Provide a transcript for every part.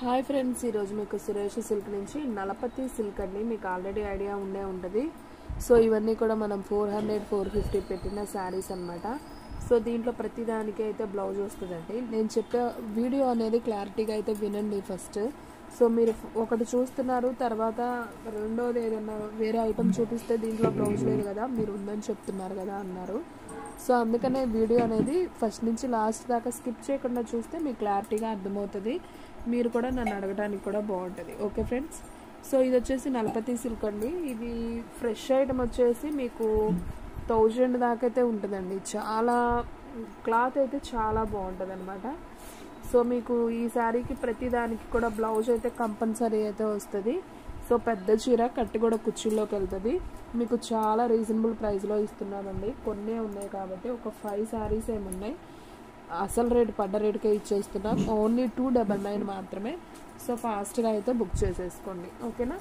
Hi friends, ఈరోజు మీకు Suresh silk నుంచి నలపతి సిల్క్ అండి. మీకు ఆల్రెడీ ఐడియా ఉండే ఉంటుంది. సో ఇవన్నీ కూడా మనం 400-450 పెట్టిన శారీస్ అనమాట. సో దీంట్లో ప్రతిదానికి అయితే బ్లౌజ్ వస్తుందండి. నేను చెప్పే వీడియో అనేది క్లారిటీగా అయితే వినండి ఫస్ట్. సో మీరు ఒకటి చూస్తున్నారు, తర్వాత రెండోది ఏదన్నా వేరే ఐటమ్ చూపిస్తే దీంట్లో బ్లౌజ్ లేదు కదా, మీరు ఉందని చెప్తున్నారు కదా అన్నారు. సో అందుకనే వీడియో అనేది ఫస్ట్ నుంచి లాస్ట్ దాకా స్కిప్ చేయకుండా చూస్తే మీకు క్లారిటీగా అర్థమవుతుంది. మీరు కూడా నన్ను అడగడానికి కూడా బాగుంటుంది. ఓకే ఫ్రెండ్స్, సో ఇది వచ్చేసి నలపతి సిల్క్ అండి. ఇది ఫ్రెష్ ఐటమ్ వచ్చేసి మీకు 1000 దాకా అయితే ఉంటుందండి. చాలా క్లాత్ అయితే చాలా బాగుంటుంది అనమాట. సో మీకు ఈ శారీకి ప్రతి దానికి కూడా బ్లౌజ్ అయితే కంపల్సరీ అయితే వస్తుంది. సో పెద్ద చీర కట్టి కూడా కుర్చీల్లోకి వెళ్తుంది. మీకు చాలా రీజనబుల్ ప్రైస్లో ఇస్తున్నామండి. కొన్నే ఉన్నాయి కాబట్టి ఒక 5 శారీస్ ఏమున్నాయి. అసలు రేటు పడ్డ రేటుకే ఇచ్చేస్తున్నాం. ఓన్లీ 299 మాత్రమే. సో ఫాస్ట్గా అయితే బుక్ చేసేసుకోండి, ఓకేనా.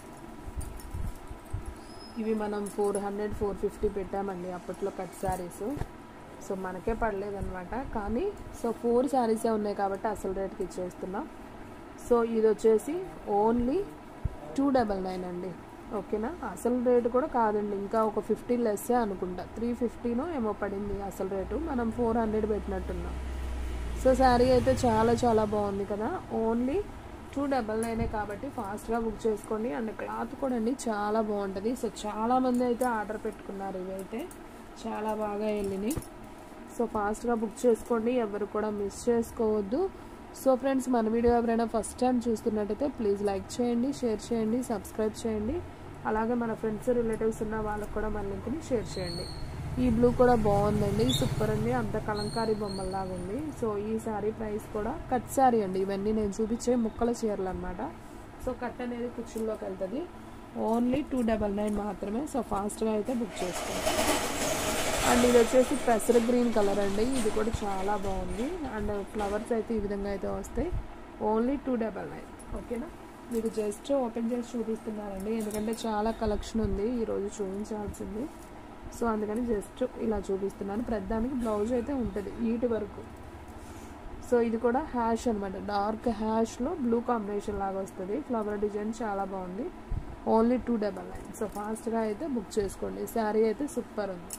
ఇవి మనం 400-450 పెట్టామండి అప్పట్లో కట్ శారీస్. సో మనకే పడలేదన్నమాట. కానీ సో 4 శారీసే ఉన్నాయి కాబట్టి అసలు రేటుకి ఇచ్చేస్తున్నాం. సో ఇది వచ్చేసి ఓన్లీ 299 అండి, ఓకేనా. అసలు రేటు కూడా కాదండి, ఇంకా ఒక 50 లెస్సే అనుకుంటా. 350 ఏమో పడింది అసలు రేటు. మనం 400 పెట్టినట్టున్నాం. సో శారీ అయితే చాలా చాలా బాగుంది కదా. ఓన్లీ 299 కాబట్టి ఫాస్ట్గా బుక్ చేసుకోండి. అండ్ క్లాత్ కూడా అండి చాలా బాగుంటుంది. సో చాలామంది అయితే ఆర్డర్ పెట్టుకున్నారు. ఇవైతే చాలా బాగా వెళ్ళినాయి. సో ఫాస్ట్గా బుక్ చేసుకోండి, ఎవరు కూడా మిస్ చేసుకోవద్దు. సో ఫ్రెండ్స్, మన వీడియో ఎవరైనా ఫస్ట్ టైం చూస్తున్నట్టయితే ప్లీజ్ లైక్ చేయండి, షేర్ చేయండి, సబ్స్క్రైబ్ చేయండి. అలాగే మన ఫ్రెండ్స్ రిలేటివ్స్ ఉన్న వాళ్ళకు కూడా మన లింక్ని షేర్ చేయండి. ఈ బ్లూ కూడా బాగుందండి, సూపర్ అండి. అంత కలంకారీ బొమ్మల్లాగా ఉంది. సో ఈ శారీ ప్రైస్ కూడా కట్ శారీ అండి. ఇవన్నీ నేను చూపించే ముక్కల చీరలు అనమాట. సో కట్ అనేది కుర్చీల్లోకి వెళ్తుంది. ఓన్లీ 299 మాత్రమే. సో ఫాస్ట్గా అయితే బుక్ చేసుకోండి. అండ్ ఇది వచ్చేసి పెసర గ్రీన్ కలర్ అండి. ఇది కూడా చాలా బాగుంది. అండ్ ఫ్లవర్స్ అయితే ఈ విధంగా అయితే వస్తాయి. ఓన్లీ 299, ఓకేనా. మీకు జస్ట్ ఓపెన్ చేసి చూపిస్తున్నానండి, ఎందుకంటే చాలా కలెక్షన్ ఉంది ఈరోజు చూపించాల్సింది. సో అందుకని జస్ట్ ఇలా చూపిస్తున్నాను. ప్రతిదానికి బ్లౌజ్ అయితే ఉంటుంది వీటి వరకు. సో ఇది కూడా హ్యాష్ అనమాట. డార్క్ హ్యాష్లో బ్లూ కాంబినేషన్ లాగా వస్తుంది. ఫ్లవర్ డిజైన్ చాలా బాగుంది. ఓన్లీ 299. సో ఫాస్ట్గా అయితే బుక్ చేసుకోండి. శారీ అయితే సూపర్ ఉంది.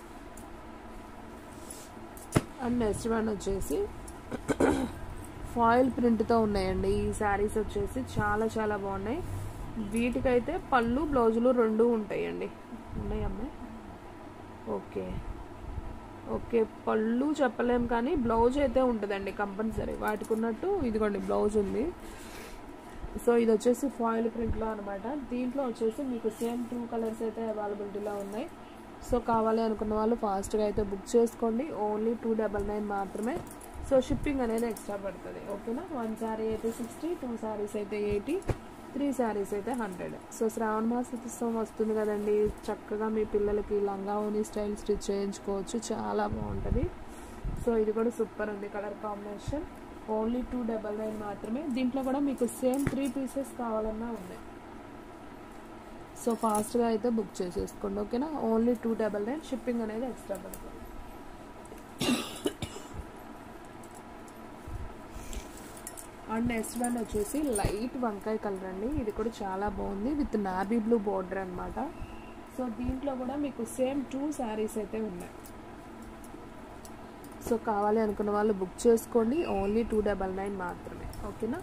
అండ్ నెక్స్ట్ వన్ వచ్చేసి ఫాయిల్ ప్రింట్తో ఉన్నాయండి. ఈ శారీస్ వచ్చేసి చాలా చాలా బాగున్నాయి. వీటికైతే పళ్ళు బ్లౌజులు 2 ఉంటాయండి. ఉన్నాయమ్మా, ఓకే ఓకే. పళ్ళు చెప్పలేం కానీ బ్లౌజ్ అయితే ఉంటుందండి కంపల్సరీ. వాటికి ఉన్నట్టు ఇదిగోండి బ్లౌజ్ ఉంది. సో ఇది వచ్చేసి ఫాయిల్ ప్రింట్లో అనమాట. దీంట్లో వచ్చేసి మీకు సేమ్ 2 కలర్స్ అయితే అవైలబిలిటీలో ఉన్నాయి. సో కావాలి అనుకున్న వాళ్ళు ఫాస్ట్గా అయితే బుక్ చేసుకోండి. ఓన్లీ 299 మాత్రమే. సో షిప్పింగ్ అనేది ఎక్స్ట్రా పడుతుంది, ఓకేనా. 1 శారీ అయితే 60, 2 శారీస్ అయితే 80, 3 శారీస్ అయితే 100. సో శ్రావణ మాసోత్సవం వస్తుంది కదండి. చక్కగా మీ పిల్లలకి లంగా ఓని స్టైల్ స్టిచ్ చేయించుకోవచ్చు. చాలా బాగుంటుంది. సో ఇది కూడా సూపర్ ఉంది కలర్ కాంబినేషన్. ఓన్లీ 299 మాత్రమే. దీంట్లో కూడా మీకు సేమ్ 3 పీసెస్ కావాలన్నా ఉన్నాయి. సో ఫాస్ట్గా అయితే బుక్ చేసేసుకోండి, ఓకేనా. ఓన్లీ 299. షిప్పింగ్ అనేది ఎక్స్ట్రా పడుతుంది. అండ్ నెక్స్ట్ వన్ వచ్చేసి లైట్ వంకాయ కలర్ అండి. ఇది కూడా చాలా బాగుంది విత్ నాబీ బ్లూ బోర్డర్ అనమాట. సో దీంట్లో కూడా మీకు సేమ్ 2 శారీస్ అయితే ఉన్నాయి. సో కావాలి అనుకున్న వాళ్ళు బుక్ చేసుకోండి. ఓన్లీ 299 మాత్రమే, ఓకేనా.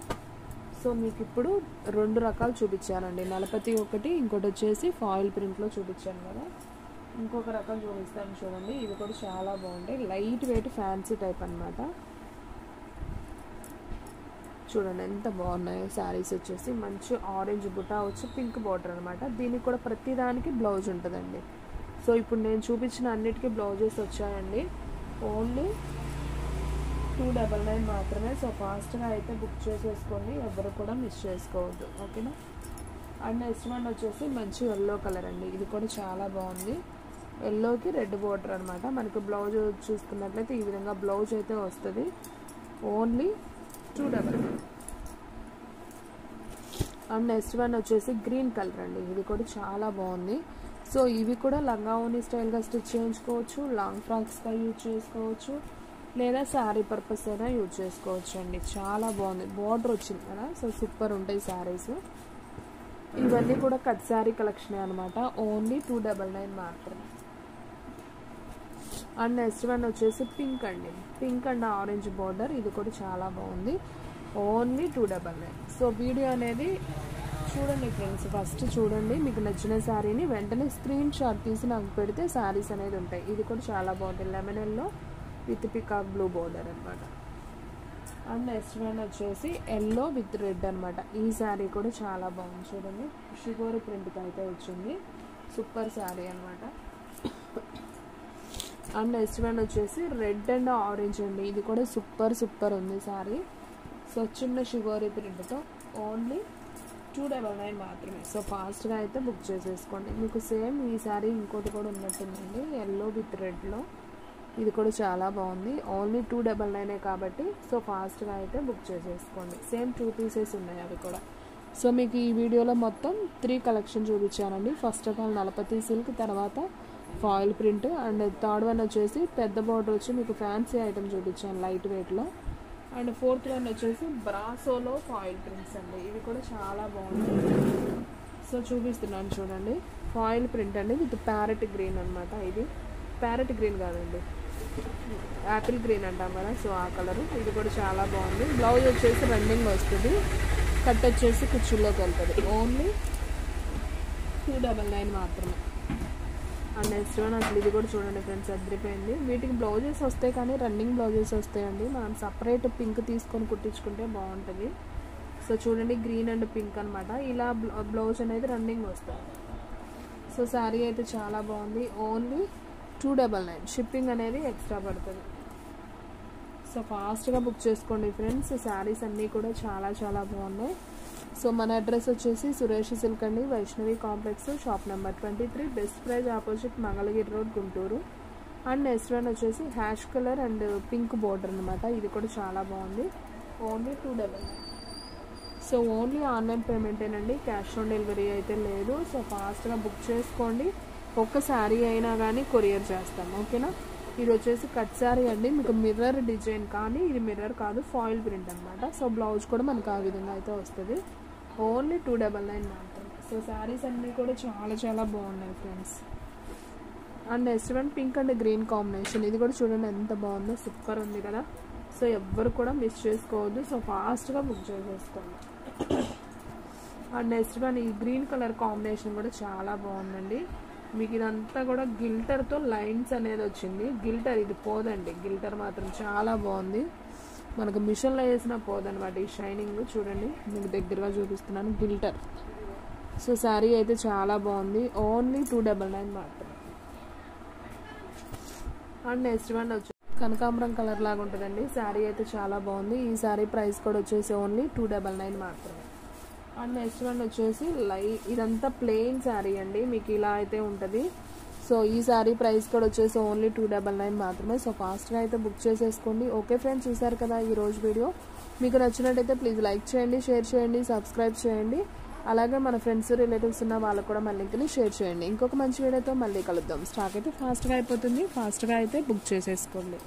సో మీకు ఇప్పుడు 2 రకాలు చూపించానండి. నలపతి ఒకటి, ఇంకోటి వచ్చేసి ఫాయిల్ ప్రింట్లో చూపించాను కదా. ఇంకొక రకం చూపిస్తాను చూడండి. ఇది కూడా చాలా బాగుంటాయి. లైట్ వెయిట్ ఫ్యాన్సీ టైప్ అనమాట. చూడండి ఎంత బాగున్నాయో శారీస్. వచ్చేసి మంచి ఆరెంజ్ బుటా వచ్చి పింక్ బార్డర్ అనమాట. దీనికి కూడా ప్రతి దానికి బ్లౌజ్ ఉంటుందండి. సో ఇప్పుడు నేను చూపించిన అన్నిటికీ బ్లౌజెస్ వచ్చాయండి. ఓన్లీ 299 మాత్రమే. సో ఫాస్ట్గా అయితే బుక్ చేసేసుకోండి, ఎవరు కూడా మిస్ చేసుకోవద్దు, ఓకేనా. అండ్ నెక్స్ట్ వన్ వచ్చేసి మంచి ఎల్లో కలర్ అండి. ఇది కూడా చాలా బాగుంది. ఎల్లోకి రెడ్ బోర్డర్ అనమాట. మనకు బ్లౌజ్ చూసుకున్నట్లయితే ఈ విధంగా బ్లౌజ్ అయితే వస్తుంది. ఓన్లీ 299. అండ్ నెక్స్ట్ వన్ వచ్చేసి గ్రీన్ కలర్ అండి. ఇది కూడా చాలా బాగుంది. సో ఇవి కూడా లంగా ఓని స్టైల్గా స్టిచ్ చేయించుకోవచ్చు, లాంగ్ ఫ్రాక్స్గా యూజ్ చేసుకోవచ్చు. లేదా శారీ పర్పస్ అయినా యూజ్ చేసుకోవచ్చు అండి. చాలా బాగుంది, బార్డర్ వచ్చింది కదా, సో సూపర్ ఉంటాయి శారీస్. ఇవన్నీ కూడా కట్ శారీ కలెక్షన్ అనమాట. ఓన్లీ 299 మాత్రమే. అండ్ నెక్స్ట్ వన్ వచ్చేసి పింక్ అండి, పింక్ అండ్ ఆరెంజ్ బార్డర్. ఇది కూడా చాలా బాగుంది, ఓన్లీ 299. సో వీడియో అనేది చూడండి ఫ్రెండ్స్, ఫస్ట్ చూడండి, మీకు నచ్చిన శారీని వెంటనే స్క్రీన్ షాట్ తీసి నాకు పెడితే శారీస్ అనేది ఉంటాయి. ఇది కూడా చాలా బాగుంటుంది, lemon yellow with peacock blue border అనమాట. అండ్ నెక్స్ట్ వన్ వచ్చేసి ఎల్లో విత్ రెడ్ అనమాట. ఈ శారీ కూడా చాలా బాగుంది, చూడండి షిగోరి ప్రింట్కి అయితే వచ్చింది, సూపర్ శారీ అనమాట. అండ్ నెక్స్ట్ వన్ వచ్చేసి రెడ్ అండ్ ఆరెంజ్ అండి. ఇది కూడా సూపర్ ఉంది శారీ. సో చిన్న షిగోరి ప్రింట్తో ఓన్లీ 299 మాత్రమే. సో ఫాస్ట్గా అయితే బుక్ చేసేసుకోండి. మీకు సేమ్ ఈ శారీ ఇంకోటి కూడా ఉన్నట్టుందండి, ఎల్లో విత్ రెడ్లో. ఇది కూడా చాలా బాగుంది, ఓన్లీ 299 కాబట్టి సో ఫాస్ట్గా అయితే బుక్ చేసేసుకోండి. సేమ్ 2 పీసెస్ ఉన్నాయి అవి కూడా. సో మీకు ఈ వీడియోలో మొత్తం 3 కలెక్షన్ చూపించానండి. First of all Nalapathi silk, తర్వాత foil print, and third one వచ్చేసి పెద్ద బార్డర్ వచ్చి మీకు ఫ్యాన్సీ ఐటమ్ చూపించాను లైట్ వెయిట్లో. అండ్ ఫోర్త్ వన్ వచ్చేసి బ్రాసోలో ఫాయిల్ ప్రింట్స్ అండి. ఇవి కూడా చాలా బాగుంది. సో చూపిస్తున్నాను చూడండి, ఫాయిల్ ప్రింట్ అండి విత్ ప్యారెట్ గ్రీన్ అనమాట. ఇది ప్యారెట్ గ్రీన్ కాదండి, యాపిల్ గ్రీన్ అంటాం కదా, సో ఆ కలరు. ఇది కూడా చాలా బాగుంది. బ్లౌజ్ వచ్చేసి రన్నింగ్ వస్తుంది, కట్ వచ్చేసి కుర్చీలోకి వెళ్తుంది. ఓన్లీ 299 మాత్రమే. అండ్ నెక్స్ట్ వన్ అసలు ఇది కూడా చూడండి ఫ్రెండ్స్, అదిరిపోయింది. వీటికి బ్లౌజెస్ వస్తాయి కానీ రన్నింగ్ బ్లౌజెస్ వస్తాయండి. మనం సపరేట్ పింక్ తీసుకొని కుట్టించుకుంటే బాగుంటుంది. సో చూడండి గ్రీన్ అండ్ పింక్ అనమాట. ఇలా బ్లౌజ్ అనేది రన్నింగ్ వస్తుంది. సో శారీ అయితే చాలా బాగుంది, ఓన్లీ 299. షిప్పింగ్ అనేది ఎక్స్ట్రా పడుతుంది. సో ఫాస్ట్గా బుక్ చేసుకోండి ఫ్రెండ్స్. శారీస్ అన్నీ కూడా చాలా బాగున్నాయి. సో మన అడ్రస్ వచ్చేసి సురేష్ సిల్క్ అండి, Vaishnavi complex, shop number 23, Best Price opposite Mangalagiri road, Guntur. And next one వచ్చేసి hash colour and pink border అనమాట. ఇది కూడా చాలా బాగుంది, ఓన్లీ 299. సో ఓన్లీ ఆన్లైన్ పేమెంటేనండి, క్యాష్ ఆన్ డెలివరీ అయితే లేదు. సో ఫాస్ట్గా బుక్ చేసుకోండి. ఒక్క శారీ అయినా కానీ కొరియర్ చేస్తాం, ఓకేనా. ఇది వచ్చేసి కట్ శారీ అండి, మీకు మిర్రర్ డిజైన్, కానీ ఇది మిర్రర్ కాదు, ఫాయిల్ ప్రింట్ అనమాట. సో బ్లౌజ్ కూడా మనకు ఆ విధంగా అయితే వస్తుంది, ఓన్లీ 299 మాత్రమే. సో శారీస్ అన్నీ కూడా చాలా బాగున్నాయి friends. And next one pink and green combination. ఇది కూడా చూడండి ఎంత బాగుందో, సూపర్ ఉంది కదా. సో ఎవ్వరు కూడా మిస్ చేసుకోవద్దు. సో ఫాస్ట్గా బుక్ చేసేసుకోండి. అండ్ నెక్స్ట్ వన్ ఈ గ్రీన్ కలర్ కాంబినేషన్ కూడా చాలా బాగుందండి. మీకు ఇదంతా కూడా గిల్టర్తో లైన్స్ అనేది వచ్చింది. గిల్టర్ ఇది పోదండి, గిల్టర్ మాత్రం చాలా బాగుంది. మనకు మిషన్లో వేసినా పోదనమాట ఈ షైనింగ్. చూడండి మీకు దగ్గరగా చూపిస్తున్నాను, గిల్టర్. సో శారీ అయితే చాలా బాగుంది, ఓన్లీ 299 మాత్రం. అండ్ నెక్స్ట్ వన్ వచ్చి కనకాంబరం కలర్ లాగా ఉంటుందండి. శారీ అయితే చాలా బాగుంది. ఈ శారీ ప్రైస్ కూడా వచ్చేసి ఓన్లీ 299 మాత్రమే. అండ్ నెక్స్ట్ వన్ వచ్చేసి ఇదంతా ప్లెయిన్ శారీ అండి, మీకు ఇలా అయితే ఉంటుంది. సో ఈ శారీ ప్రైస్ కూడా వచ్చేసి ఓన్లీ 299 మాత్రమే. సో ఫాస్ట్గా అయితే బుక్ చేసేసుకోండి. ఓకే ఫ్రెండ్స్, చూసారు కదా ఈరోజు వీడియో. మీకు నచ్చినట్టయితే ప్లీజ్ లైక్ చేయండి, షేర్ చేయండి, సబ్స్క్రైబ్ చేయండి. అలాగే మన ఫ్రెండ్స్ రిలేటివ్స్ ఉన్న వాళ్ళకు కూడా మన లింక్ని షేర్ చేయండి. ఇంకొక మంచి వీడియోతో మళ్ళీ కలుద్దాం. స్టాక్ అయితే ఫాస్ట్గా అయిపోతుంది, ఫాస్ట్గా అయితే బుక్ చేసేసుకోండి.